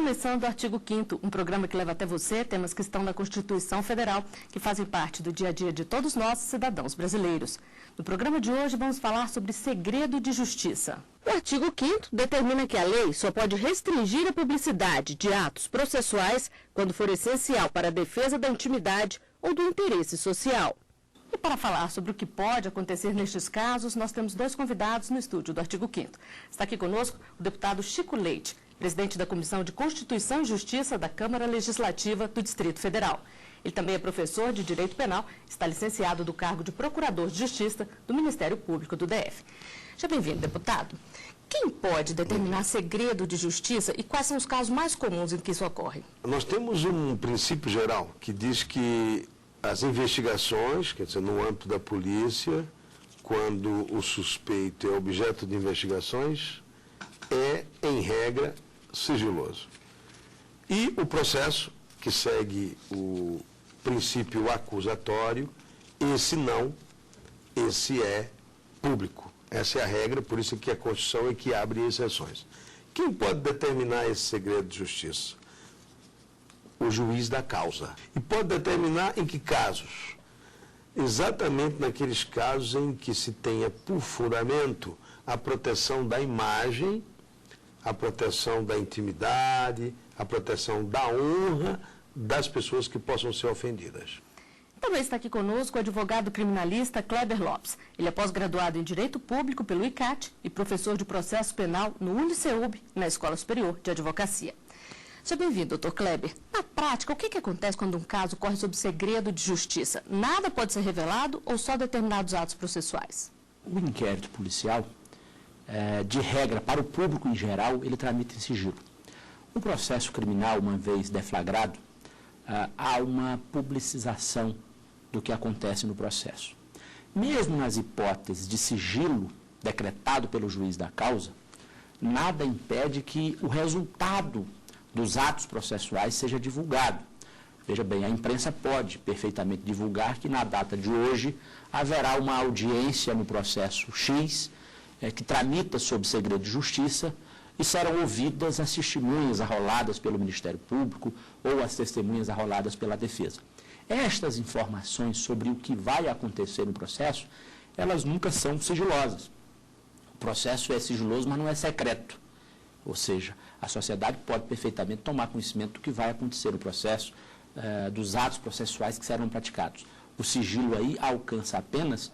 começando o Artigo 5º, um programa que leva até você temas que estão na Constituição Federal, que fazem parte do dia a dia de todos nós, cidadãos brasileiros. No programa de hoje, vamos falar sobre segredo de justiça. O artigo 5º determina que a lei só pode restringir a publicidade de atos processuais quando for essencial para a defesa da intimidade ou do interesse social. E para falar sobre o que pode acontecer nestes casos, nós temos dois convidados no estúdio do artigo 5º. Está aqui conosco o deputado Chico Leite, presidente da Comissão de Constituição e Justiça da Câmara Legislativa do Distrito Federal. Ele também é professor de Direito Penal, está licenciado do cargo de Procurador de Justiça do Ministério Público do DF. Seja bem-vindo, deputado. Quem pode determinar segredo de justiça e quais são os casos mais comuns em que isso ocorre? Nós temos um princípio geral que diz que as investigações, quer dizer, no âmbito da polícia, quando o suspeito é objeto de investigações, é, em regra, sigiloso. E o processo, que segue o princípio acusatório, esse é público. Essa é a regra, por isso que a Constituição é que abre exceções. Quem pode determinar esse segredo de justiça? O juiz da causa. E pode determinar em que casos? Exatamente naqueles casos em que se tenha por fundamento a proteção da imagem, a proteção da intimidade, a proteção da honra das pessoas que possam ser ofendidas. Também está aqui conosco o advogado criminalista Kleber Lopes. Ele é pós-graduado em Direito Público pelo ICAT e professor de Processo Penal no UniCeub, na Escola Superior de Advocacia. Seja bem-vindo, doutor Kleber. Na prática, o que acontece quando um caso corre sob segredo de justiça? Nada pode ser revelado ou só determinados atos processuais? O inquérito policial, de regra, para o público em geral, ele tramita em sigilo. O processo criminal, uma vez deflagrado, há uma publicização do que acontece no processo. Mesmo nas hipóteses de sigilo decretado pelo juiz da causa, nada impede que o resultado dos atos processuais seja divulgado. Veja bem, a imprensa pode perfeitamente divulgar que na data de hoje haverá uma audiência no processo X, que tramita sob segredo de justiça, e serão ouvidas as testemunhas arroladas pelo Ministério Público ou as testemunhas arroladas pela defesa. Estas informações sobre o que vai acontecer no processo, elas nunca são sigilosas. O processo é sigiloso, mas não é secreto. Ou seja, a sociedade pode perfeitamente tomar conhecimento do que vai acontecer no processo, dos atos processuais que serão praticados. O sigilo aí alcança apenas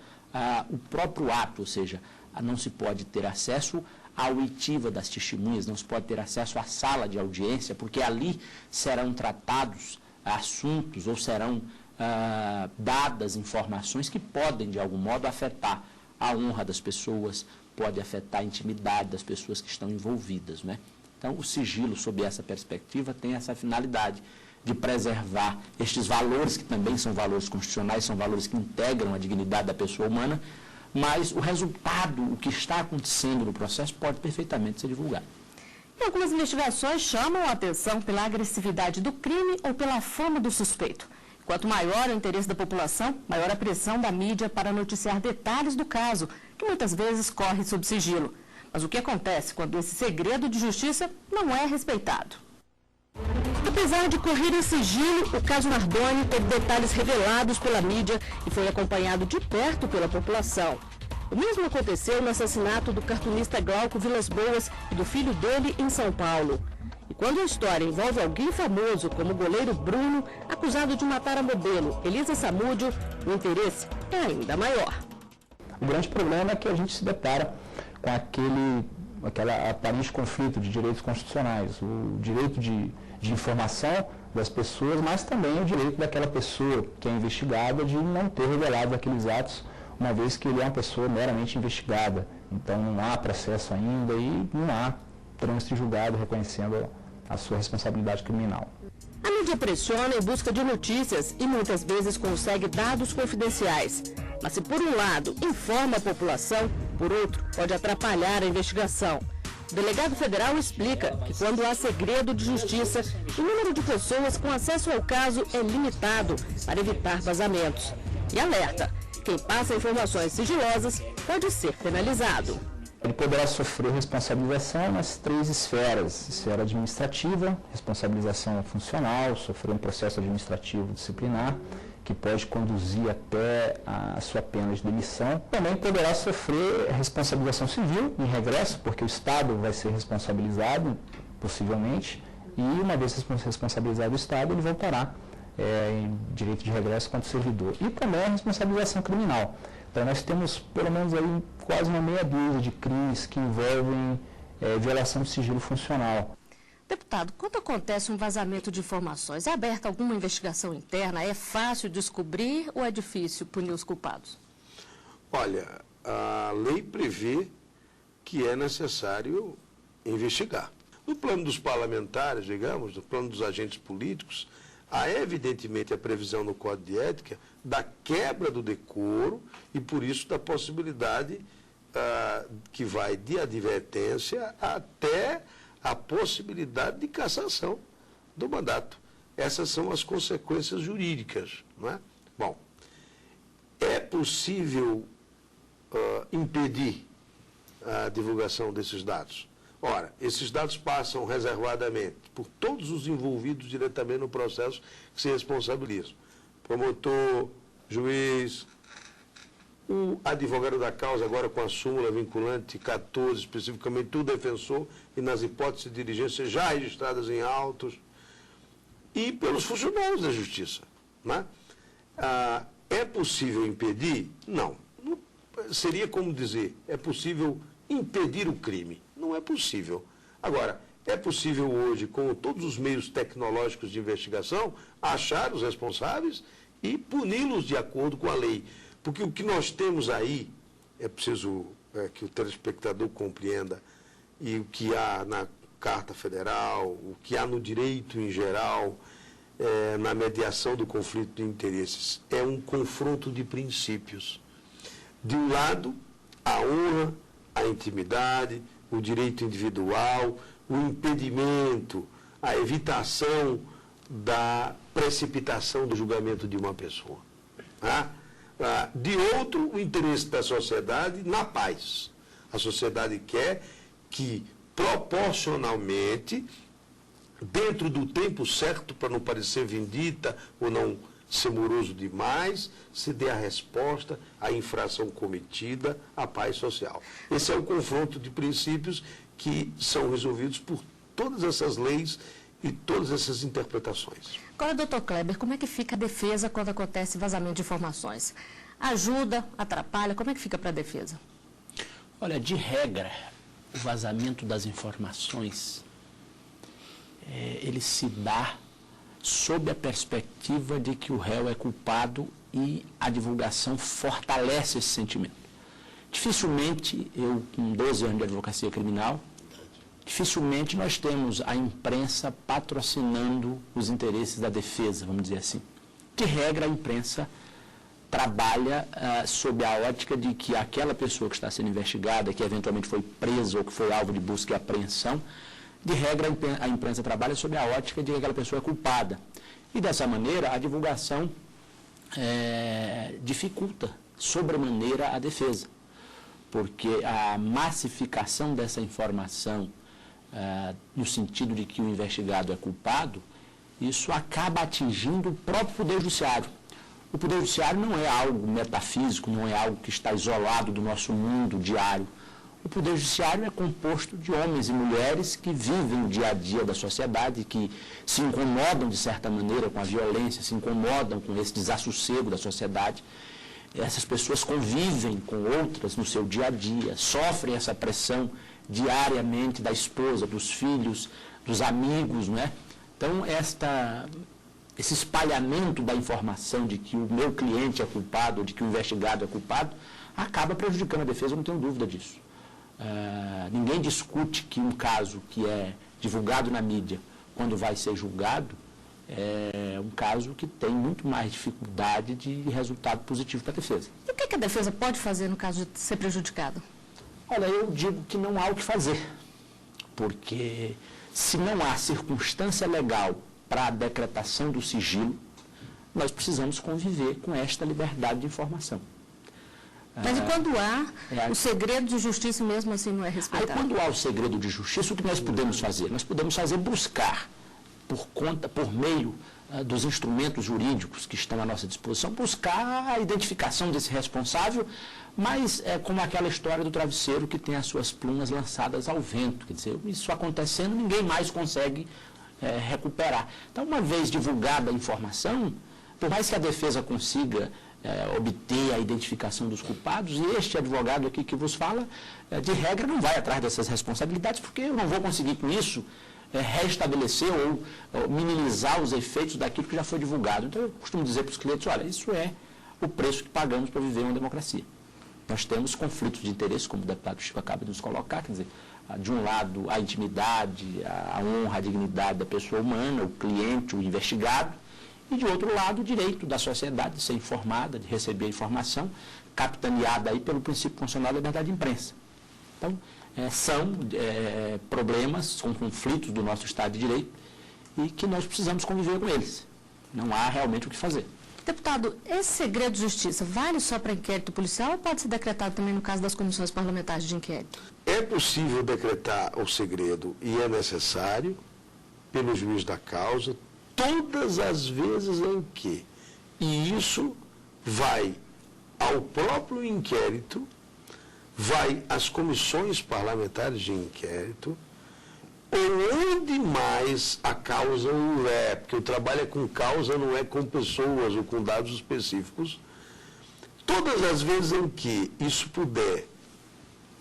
o próprio ato, ou seja, não se pode ter acesso à oitiva das testemunhas, não se pode ter acesso à sala de audiência, porque ali serão tratados assuntos ou serão dadas informações que podem, de algum modo, afetar a honra das pessoas, pode afetar a intimidade das pessoas que estão envolvidas, né? Então, o sigilo, sob essa perspectiva, tem essa finalidade de preservar estes valores, que também são valores constitucionais, são valores que integram a dignidade da pessoa humana, mas o resultado, o que está acontecendo no processo, pode perfeitamente ser divulgado. E algumas investigações chamam a atenção pela agressividade do crime ou pela fama do suspeito. Quanto maior o interesse da população, maior a pressão da mídia para noticiar detalhes do caso, que muitas vezes corre sob sigilo. Mas o que acontece quando esse segredo de justiça não é respeitado? Apesar de correr em sigilo, o caso Nardoni teve detalhes revelados pela mídia e foi acompanhado de perto pela população. O mesmo aconteceu no assassinato do cartunista Glauco Vilas Boas e do filho dele em São Paulo. E quando a história envolve alguém famoso, como o goleiro Bruno, acusado de matar a modelo Elisa Samúdio, o interesse é ainda maior. O grande problema é que a gente se depara com aquele aparente conflito de direitos constitucionais, o direito de informação das pessoas, mas também o direito daquela pessoa que é investigada de não ter revelado aqueles atos, uma vez que ele é uma pessoa meramente investigada. Então não há processo ainda e não há trânsito julgado reconhecendo a sua responsabilidade criminal. A mídia pressiona em busca de notícias e muitas vezes consegue dados confidenciais. Mas se por um lado informa a população, por outro pode atrapalhar a investigação. O delegado federal explica que quando há segredo de justiça, o número de pessoas com acesso ao caso é limitado para evitar vazamentos. E alerta, quem passa informações sigilosas pode ser penalizado. Ele poderá sofrer responsabilização nas 3 esferas: esfera administrativa, responsabilização funcional, sofrer um processo administrativo disciplinar, que pode conduzir até a sua pena de demissão. Também poderá sofrer responsabilização civil em regresso, porque o Estado vai ser responsabilizado, possivelmente, e uma vez responsabilizado o Estado, ele voltará em direito de regresso contra o servidor. E também a responsabilização criminal. Então, nós temos pelo menos aí quase uma meia dúzia de crimes que envolvem violação do sigilo funcional. Deputado, quando acontece um vazamento de informações, é aberta alguma investigação interna? É fácil descobrir ou é difícil punir os culpados? Olha, a lei prevê que é necessário investigar. No plano dos parlamentares, digamos, no plano dos agentes políticos, há evidentemente a previsão no Código de Ética da quebra do decoro e, por isso, da possibilidade que vai de advertência até a possibilidade de cassação do mandato. Essas são as consequências jurídicas, não é? Bom, é possível impedir a divulgação desses dados? Ora, esses dados passam reservadamente por todos os envolvidos diretamente no processo que se responsabilizam. Promotor, juiz, o advogado da causa, agora com a súmula vinculante 14, especificamente o defensor, e nas hipóteses de diligência já registradas em autos, e pelos funcionários da Justiça. Né? É possível impedir? Não. Seria como dizer, é possível impedir o crime. Não é possível. Agora, é possível hoje, com todos os meios tecnológicos de investigação, achar os responsáveis e puni-los de acordo com a lei. Porque o que nós temos aí, é preciso que o telespectador compreenda, e o que há na Carta Federal, o que há no direito em geral, na mediação do conflito de interesses, é um confronto de princípios. De um lado, a honra, a intimidade, o direito individual, o impedimento, a evitação da precipitação do julgamento de uma pessoa. De outro, o interesse da sociedade na paz. A sociedade quer que, proporcionalmente, dentro do tempo certo, para não parecer vendida ou não ser moroso demais, se dê a resposta à infração cometida, à paz social. Esse é o confronto de princípios que são resolvidos por todas essas leis e todas essas interpretações. Agora, doutor Kleber, como é que fica a defesa quando acontece vazamento de informações? Ajuda, atrapalha? Como é que fica para a defesa? Olha, de regra, o vazamento das informações, ele se dá sob a perspectiva de que o réu é culpado e a divulgação fortalece esse sentimento. Dificilmente, eu com 12 anos de advocacia criminal, dificilmente nós temos a imprensa patrocinando os interesses da defesa, vamos dizer assim. De regra, a imprensa trabalha sob a ótica de que aquela pessoa que está sendo investigada, que eventualmente foi presa ou que foi alvo de busca e apreensão, de regra, a imprensa trabalha sob a ótica de que aquela pessoa é culpada. E, dessa maneira, a divulgação dificulta sobremaneira a defesa, porque a massificação dessa informação, no sentido de que o investigado é culpado, isso acaba atingindo o próprio Poder Judiciário. O Poder Judiciário não é algo metafísico, não é algo que está isolado do nosso mundo diário. O Poder Judiciário é composto de homens e mulheres que vivem o dia a dia da sociedade, que se incomodam, de certa maneira, com a violência, se incomodam com esse desassossego da sociedade. Essas pessoas convivem com outras no seu dia a dia, sofrem essa pressão diariamente da esposa, dos filhos, dos amigos, não é? Então, esse espalhamento da informação de que o meu cliente é culpado, ou de que o investigado é culpado, acaba prejudicando a defesa, eu não tenho dúvida disso. Ninguém discute que um caso que é divulgado na mídia, quando vai ser julgado, é um caso que tem muito mais dificuldade de resultado positivo para a defesa. E o que a defesa pode fazer no caso de ser prejudicado? Olha, eu digo que não há o que fazer, porque se não há circunstância legal para a decretação do sigilo, nós precisamos conviver com esta liberdade de informação. Mas e quando há o segredo de justiça mesmo assim não é respeitado? Aí, quando há o segredo de justiça, o que nós podemos fazer? Nós podemos buscar, por meio dos instrumentos jurídicos que estão à nossa disposição, buscar a identificação desse responsável, mas como aquela história do travesseiro que tem as suas plumas lançadas ao vento. Quer dizer, isso acontecendo, ninguém mais consegue recuperar. Então, uma vez divulgada a informação, por mais que a defesa consiga obter a identificação dos culpados, e este advogado aqui que vos fala, de regra, não vai atrás dessas responsabilidades, porque eu não vou conseguir com isso restabelecer ou minimizar os efeitos daquilo que já foi divulgado. Então, eu costumo dizer para os clientes, olha, isso é o preço que pagamos para viver uma democracia. Nós temos conflitos de interesse, como o deputado Chico acaba de nos colocar, quer dizer, de um lado, a intimidade, a honra, a dignidade da pessoa humana, o cliente, o investigado, e, de outro lado, o direito da sociedade de ser informada, de receber a informação, capitaneada aí pelo princípio constitucional da liberdade de imprensa. Então, são problemas, são conflitos do nosso Estado de Direito e que nós precisamos conviver com eles. Não há realmente o que fazer. Deputado, esse segredo de justiça vale só para inquérito policial ou pode ser decretado também no caso das comissões parlamentares de inquérito? É possível decretar o segredo e é necessário, pelo juiz da causa, todas as vezes em que, e isso vai ao próprio inquérito, vai às comissões parlamentares de inquérito, ou onde mais a causa o é, porque o trabalho é com causa, não é com pessoas ou com dados específicos, todas as vezes em que isso puder,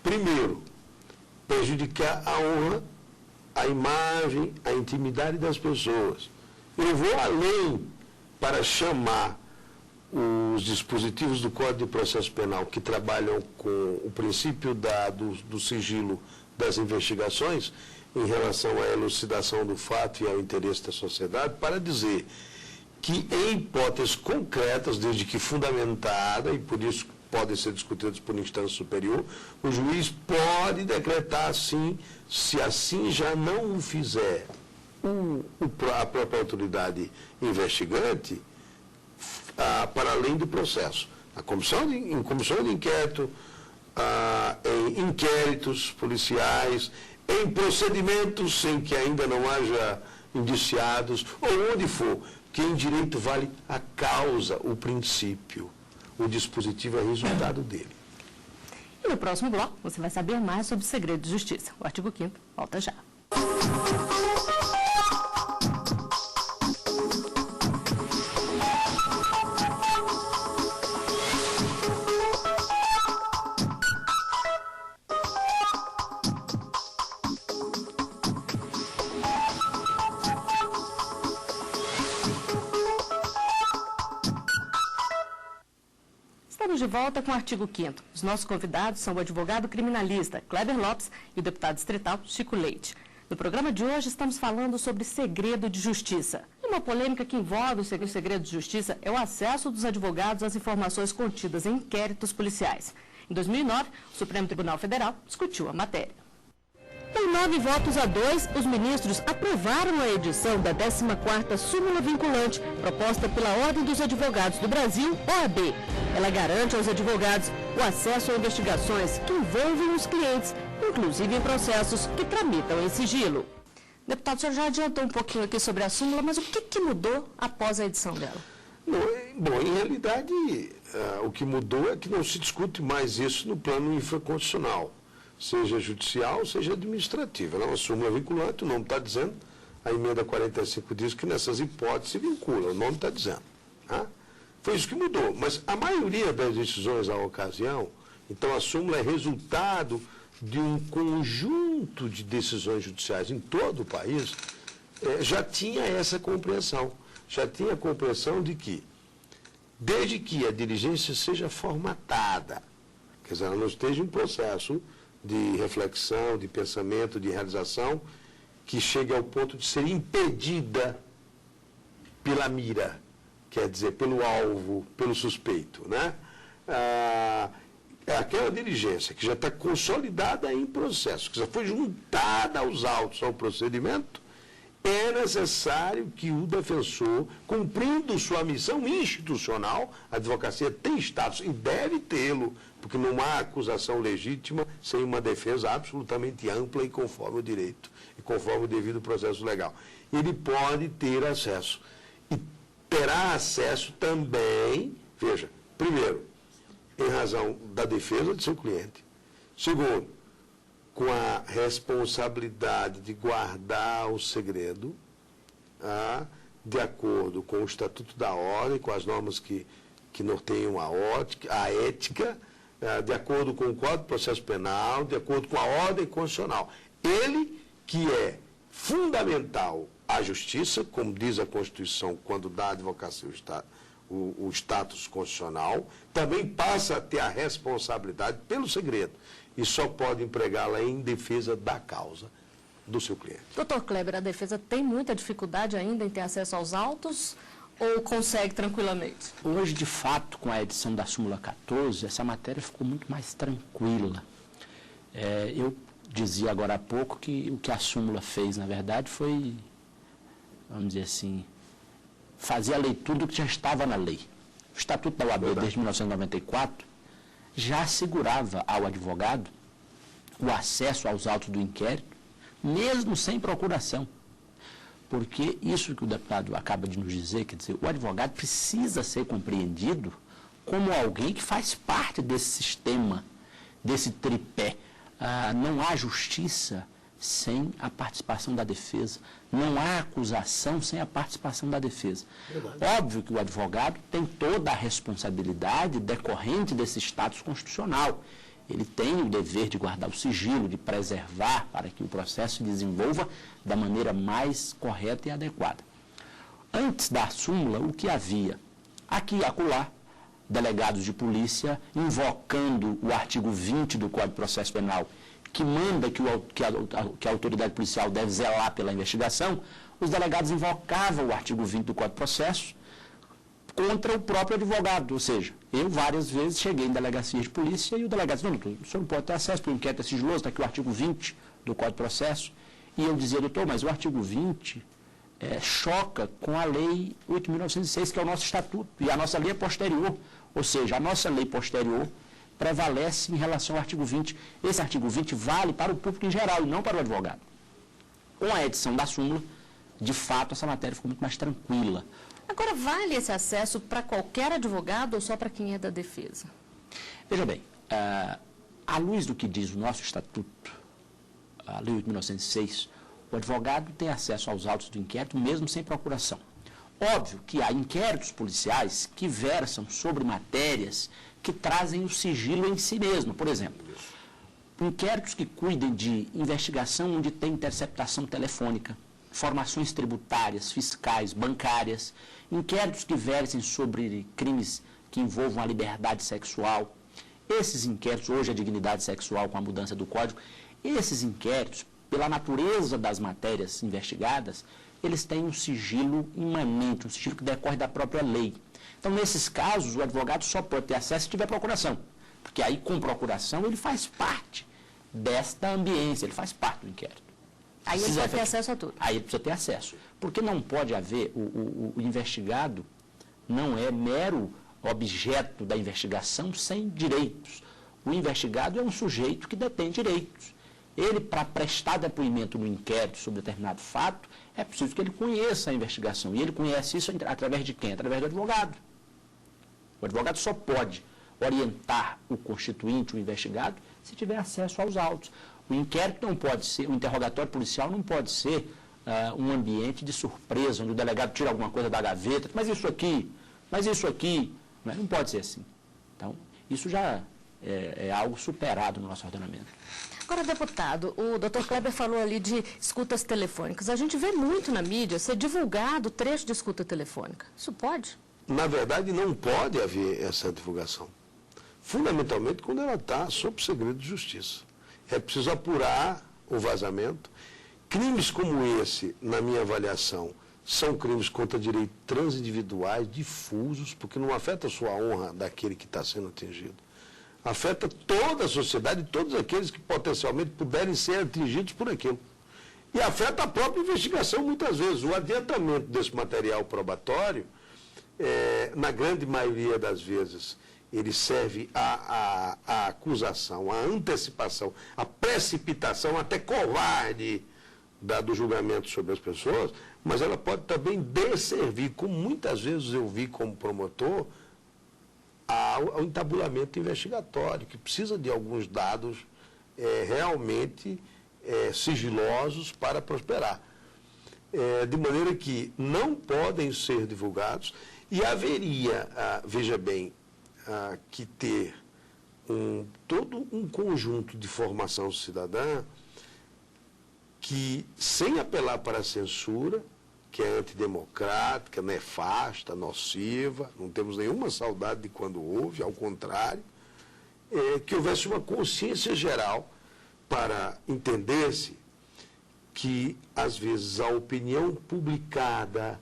primeiro, prejudicar a honra, a imagem, a intimidade das pessoas. Eu vou além para chamar os dispositivos do Código de Processo Penal que trabalham com o princípio do sigilo das investigações em relação à elucidação do fato e ao interesse da sociedade, para dizer que em hipóteses concretas, desde que fundamentada, e por isso podem ser discutidas por instância superior, o juiz pode decretar assim, se assim já não o fizer a própria autoridade investigante, para além do processo. Em comissão de inquérito, em inquéritos policiais, em procedimentos em que ainda não haja indiciados, ou onde for, que em direito vale a causa, o princípio. O dispositivo é resultado dele. E no próximo bloco, você vai saber mais sobre o segredo de justiça. O artigo 5º volta já. Estamos de volta com o artigo 5º. Os nossos convidados são o advogado criminalista Kleber Lopes e o deputado distrital Chico Leite. No programa de hoje estamos falando sobre segredo de justiça. Uma polêmica que envolve o segredo de justiça é o acesso dos advogados às informações contidas em inquéritos policiais. Em 2009, o Supremo Tribunal Federal discutiu a matéria. Por 9-2, os ministros aprovaram a edição da 14ª súmula vinculante, proposta pela Ordem dos Advogados do Brasil, OAB. Ela garante aos advogados o acesso a investigações que envolvem os clientes, inclusive em processos que tramitam em sigilo. Deputado, o senhor já adiantou um pouquinho aqui sobre a súmula, mas o que mudou após a edição dela? Bom, em realidade, o que mudou é que não se discute mais isso no plano infraconstitucional, seja judicial, seja administrativo. Ela é uma súmula vinculante, o nome está dizendo, a emenda 45 diz que nessas hipóteses se vincula, o nome está dizendo. Tá? Foi isso que mudou, mas a maioria das decisões à ocasião, então a súmula é resultado de um conjunto de decisões judiciais em todo o país, já tinha essa compreensão, já tinha a compreensão de que, desde que a diligência seja formatada, quer dizer, ela não esteja em processo de reflexão, de pensamento, de realização, que chegue ao ponto de ser impedida pela mira, quer dizer, pelo alvo, pelo suspeito, né? Aquela diligência que já está consolidada em processo, que já foi juntada aos autos ao procedimento, é necessário que o defensor, cumprindo sua missão institucional, a advocacia tem status e deve tê-lo, porque não há acusação legítima sem uma defesa absolutamente ampla e conforme o direito, e conforme o devido processo legal. Ele pode ter acesso. E terá acesso também, veja, primeiro, em razão da defesa de seu cliente. Segundo, com a responsabilidade de guardar o segredo, de acordo com o Estatuto da Ordem, com as normas que norteiam a ética, de acordo com o Código de Processo Penal, de acordo com a ordem constitucional. Ele que é fundamental à justiça, como diz a Constituição, quando dá à advocacia o status constitucional, também passa a ter a responsabilidade pelo segredo e só pode empregá-la em defesa da causa do seu cliente. Doutor Kleber, a defesa tem muita dificuldade ainda em ter acesso aos autos ou consegue tranquilamente? Hoje, de fato, com a edição da súmula 14, essa matéria ficou muito mais tranquila. Eu dizia agora há pouco que o que a súmula fez, na verdade, foi, vamos dizer assim, fazer a leitura do que já estava na lei. O Estatuto da OAB, desde 1994, já assegurava ao advogado o acesso aos autos do inquérito, mesmo sem procuração. Porque isso que o deputado acaba de nos dizer, quer dizer, o advogado precisa ser compreendido como alguém que faz parte desse sistema, desse tripé. Não há justiça sem a participação da defesa. Não há acusação sem a participação da defesa. Verdade. Óbvio que o advogado tem toda a responsabilidade decorrente desse status constitucional. Ele tem o dever de guardar o sigilo, de preservar para que o processo se desenvolva da maneira mais correta e adequada. Antes da súmula, o que havia? Aqui e acolá, delegados de polícia invocando o artigo 20 do Código de Processo Penal, que manda que a autoridade policial deve zelar pela investigação, os delegados invocavam o artigo 20 do Código de Processo contra o próprio advogado. Ou seja, eu várias vezes cheguei em delegacias de polícia e o delegado disse, não, doutor, o senhor não pode ter acesso porque o inquérito é sigiloso, está aqui o artigo 20 do Código de Processo. E eu dizia, doutor, mas o artigo 20 choca com a lei 8.906, que é o nosso estatuto, e a nossa lei é posterior. Ou seja, a nossa lei posterior prevalece em relação ao artigo 20. Esse artigo 20 vale para o público em geral e não para o advogado. Com a edição da súmula, de fato, essa matéria ficou muito mais tranquila. Agora, vale esse acesso para qualquer advogado ou só para quem é da defesa? Veja bem, à luz do que diz o nosso estatuto, a lei 8.906, o advogado tem acesso aos autos do inquérito mesmo sem procuração. Óbvio que há inquéritos policiais que versam sobre matérias que trazem o sigilo em si mesmo. Por exemplo, inquéritos que cuidem de investigação onde tem interceptação telefônica, informações tributárias, fiscais, bancárias, inquéritos que versem sobre crimes que envolvam a liberdade sexual. Esses inquéritos, hoje a dignidade sexual com a mudança do Código, esses inquéritos, pela natureza das matérias investigadas, eles têm um sigilo imanente, um sigilo que decorre da própria lei. Então, nesses casos, o advogado só pode ter acesso se tiver procuração, porque aí, com procuração, ele faz parte desta ambiência, ele faz parte do inquérito. Aí ele precisa ter acesso a tudo. Aí ele precisa ter acesso. Porque não pode haver, o investigado não é mero objeto da investigação sem direitos. O investigado é um sujeito que detém direitos. Ele, para prestar depoimento no inquérito sobre determinado fato, é preciso que ele conheça a investigação. E ele conhece isso através de quem? Através do advogado. O advogado só pode orientar o constituinte, o investigado, se tiver acesso aos autos. O inquérito não pode ser, o interrogatório policial não pode ser um ambiente de surpresa, onde o delegado tira alguma coisa da gaveta, mas isso aqui, não pode ser assim. Então, isso já é algo superado no nosso ordenamento. Agora, deputado, o doutor Kleber falou ali de escutas telefônicas. A gente vê muito na mídia ser divulgado trecho de escuta telefônica. Isso pode? Na verdade, não pode haver essa divulgação. Fundamentalmente, quando ela está sob segredo de justiça. É preciso apurar o vazamento. Crimes como esse, na minha avaliação, são crimes contra direitos transindividuais, difusos, porque não afeta a sua honra daquele que está sendo atingido. Afeta toda a sociedade, todos aqueles que potencialmente puderem ser atingidos por aquilo. E afeta a própria investigação muitas vezes. O adiantamento desse material probatório, na grande maioria das vezes, ele serve à acusação, à antecipação, à precipitação, até covarde do julgamento sobre as pessoas, mas ela pode também desservir, como muitas vezes eu vi como promotor, ao entabulamento investigatório, que precisa de alguns dados realmente sigilosos para prosperar. De maneira que não podem ser divulgados e haveria, veja bem, que ter todo um conjunto de formação cidadã que, sem apelar para a censura, que é antidemocrática, nefasta, nociva, não temos nenhuma saudade de quando houve, ao contrário, que houvesse uma consciência geral para entender-se que, às vezes, a opinião publicada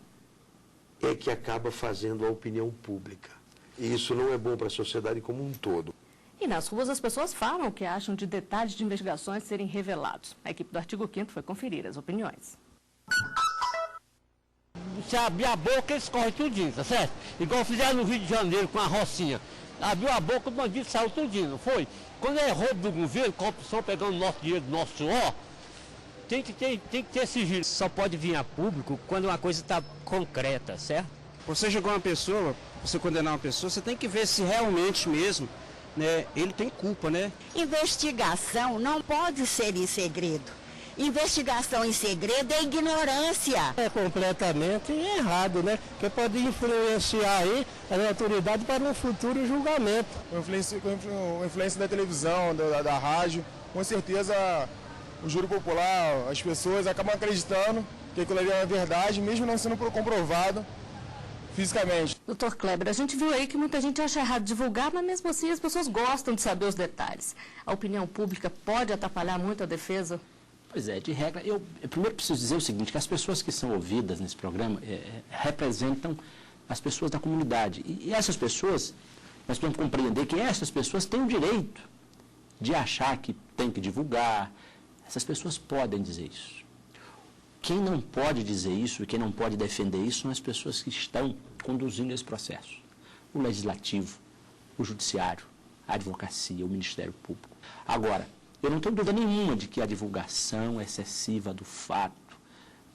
é que acaba fazendo a opinião pública. E isso não é bom para a sociedade como um todo. E nas ruas as pessoas falam o que acham de detalhes de investigações serem revelados. A equipe do Artigo 5º foi conferir as opiniões. Se abrir a boca, eles correm tudinho, tá certo? Igual fizeram no Rio de Janeiro com a Rocinha. Abriu a boca, o bandido saiu tudinho, não foi? Quando é roubo do governo, corrupção pegando nosso dinheiro, nosso suor, tem que ter sigilo. Só pode vir a público quando uma coisa está concreta, certo? Você julgar uma pessoa, você condenar uma pessoa, você tem que ver se realmente mesmo, né, ele tem culpa, né? Investigação não pode ser em segredo. Investigação em segredo é ignorância. É completamente errado, né? Porque pode influenciar aí a autoridade para um futuro julgamento. Com influência da televisão, da rádio, com certeza o júri popular, as pessoas acabam acreditando que aquilo ali é verdade, mesmo não sendo comprovado fisicamente. Doutor Kleber, a gente viu aí que muita gente acha errado divulgar, mas mesmo assim as pessoas gostam de saber os detalhes. A opinião pública pode atrapalhar muito a defesa? Pois é, de regra, eu primeiro preciso dizer o seguinte, que as pessoas que são ouvidas nesse programa representam as pessoas da comunidade. E essas pessoas, nós precisamos compreender que essas pessoas têm o direito de achar que tem que divulgar. Essas pessoas podem dizer isso. Quem não pode dizer isso e quem não pode defender isso são as pessoas que estão conduzindo esse processo. O Legislativo, o Judiciário, a Advocacia, o Ministério Público. Agora, eu não tenho dúvida nenhuma de que a divulgação excessiva do fato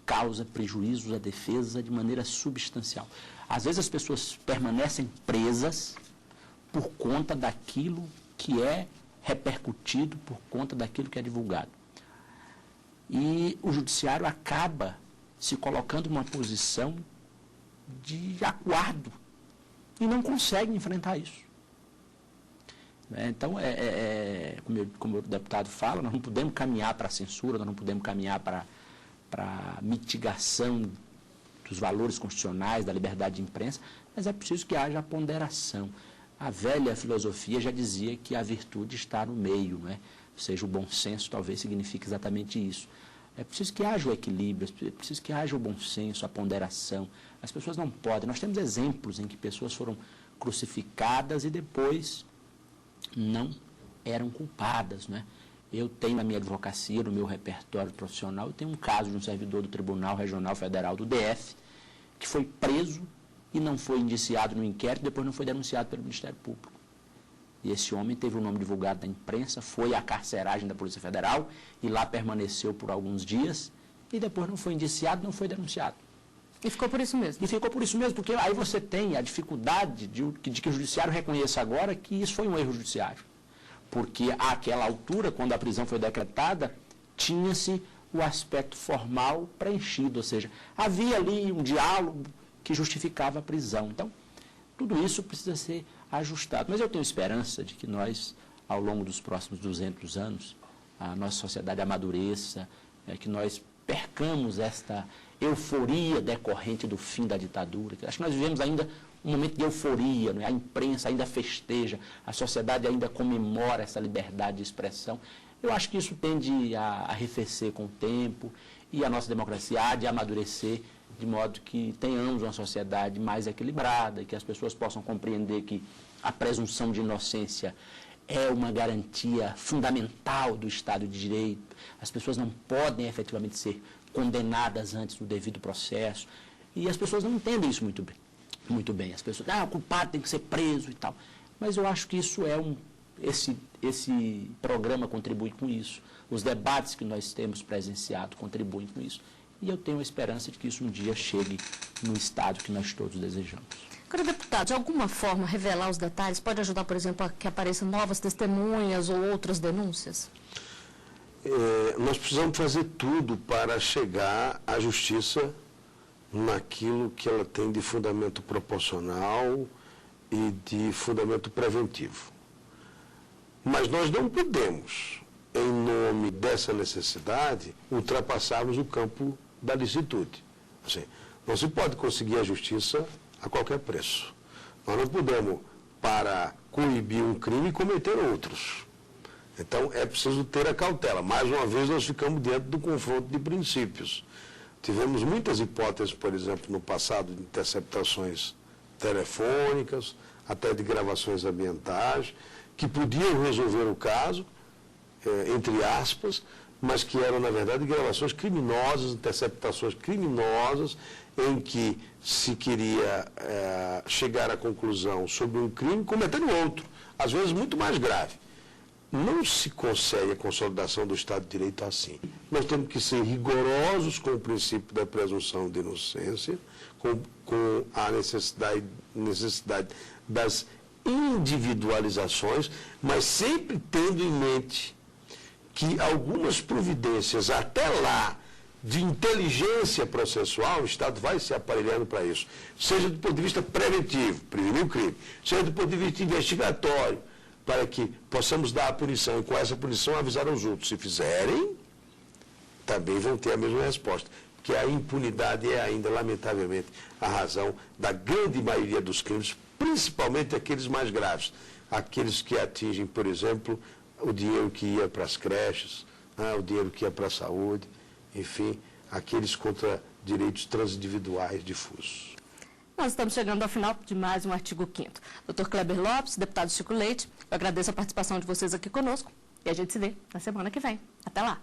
causa prejuízos à defesa de maneira substancial. Às vezes as pessoas permanecem presas por conta daquilo que é repercutido, por conta daquilo que é divulgado. E o Judiciário acaba se colocando numa posição de aguardo e não consegue enfrentar isso. Então, como o deputado fala, nós não podemos caminhar para a censura, nós não podemos caminhar para a mitigação dos valores constitucionais, da liberdade de imprensa, mas é preciso que haja ponderação. A velha filosofia já dizia que a virtude está no meio, não é? Ou seja, o bom senso talvez signifique exatamente isso. É preciso que haja o equilíbrio, é preciso que haja o bom senso, a ponderação. As pessoas não podem. Nós temos exemplos em que pessoas foram crucificadas e depois não eram culpadas, né? Eu tenho na minha advocacia, no meu repertório profissional, eu tenho um caso de um servidor do Tribunal Regional Federal do DF, que foi preso e não foi indiciado no inquérito, depois não foi denunciado pelo Ministério Público. E esse homem teve o nome divulgado na imprensa, foi à carceragem da Polícia Federal e lá permaneceu por alguns dias e depois não foi indiciado, não foi denunciado. E ficou por isso mesmo? E ficou por isso mesmo, porque aí você tem a dificuldade de que o Judiciário reconheça agora que isso foi um erro judiciário. Porque àquela altura, quando a prisão foi decretada, tinha-se o aspecto formal preenchido, ou seja, havia ali um diálogo que justificava a prisão. Então, tudo isso precisa ser ajustado. Mas eu tenho esperança de que nós, ao longo dos próximos 200 anos, a nossa sociedade amadureça, que nós percamos esta euforia decorrente do fim da ditadura. Acho que nós vivemos ainda um momento de euforia, não é? A imprensa ainda festeja, a sociedade ainda comemora essa liberdade de expressão. Eu acho que isso tende a arrefecer com o tempo e a nossa democracia há de amadurecer de modo que tenhamos uma sociedade mais equilibrada, que as pessoas possam compreender que a presunção de inocência é uma garantia fundamental do Estado de Direito. As pessoas não podem efetivamente ser condenadas antes do devido processo. E as pessoas não entendem isso muito bem. As pessoas, o culpado tem que ser preso e tal. Mas eu acho que isso esse programa contribui com isso. Os debates que nós temos presenciado contribuem com isso. E eu tenho a esperança de que isso um dia chegue no estado que nós todos desejamos. Agora, deputado, de alguma forma, revelar os detalhes pode ajudar, por exemplo, a que apareçam novas testemunhas ou outras denúncias? Nós precisamos fazer tudo para chegar à justiça naquilo que ela tem de fundamento proporcional e de fundamento preventivo. Mas nós não podemos, em nome dessa necessidade, ultrapassarmos o campo da licitude. Assim, não se pode conseguir a justiça a qualquer preço. Nós não podemos, para coibir um crime, cometer outros. Então, é preciso ter a cautela. Mais uma vez, nós ficamos dentro do confronto de princípios. Tivemos muitas hipóteses, por exemplo, no passado, de interceptações telefônicas, até de gravações ambientais, que podiam resolver o caso, entre aspas, mas que eram, na verdade, gravações criminosas, interceptações criminosas, em que se queria chegar à conclusão sobre um crime cometendo outro, às vezes muito mais grave. Não se consegue a consolidação do Estado de Direito assim. Nós temos que ser rigorosos com o princípio da presunção de inocência, com a necessidade das individualizações, mas sempre tendo em mente que algumas providências, até lá, de inteligência processual, o Estado vai se aparelhando para isso. Seja do ponto de vista preventivo, prevenir o crime, seja do ponto de vista investigatório, para que possamos dar a punição e com essa punição avisar aos outros. Se fizerem, também vão ter a mesma resposta. Porque a impunidade é ainda, lamentavelmente, a razão da grande maioria dos crimes, principalmente aqueles mais graves. Aqueles que atingem, por exemplo, o dinheiro que ia para as creches, o dinheiro que ia para a saúde, enfim, aqueles contra direitos transindividuais difusos. Nós estamos chegando ao final de mais um Artigo 5º. Dr. Kleber Lopes, deputado Chico Leite, eu agradeço a participação de vocês aqui conosco e a gente se vê na semana que vem. Até lá!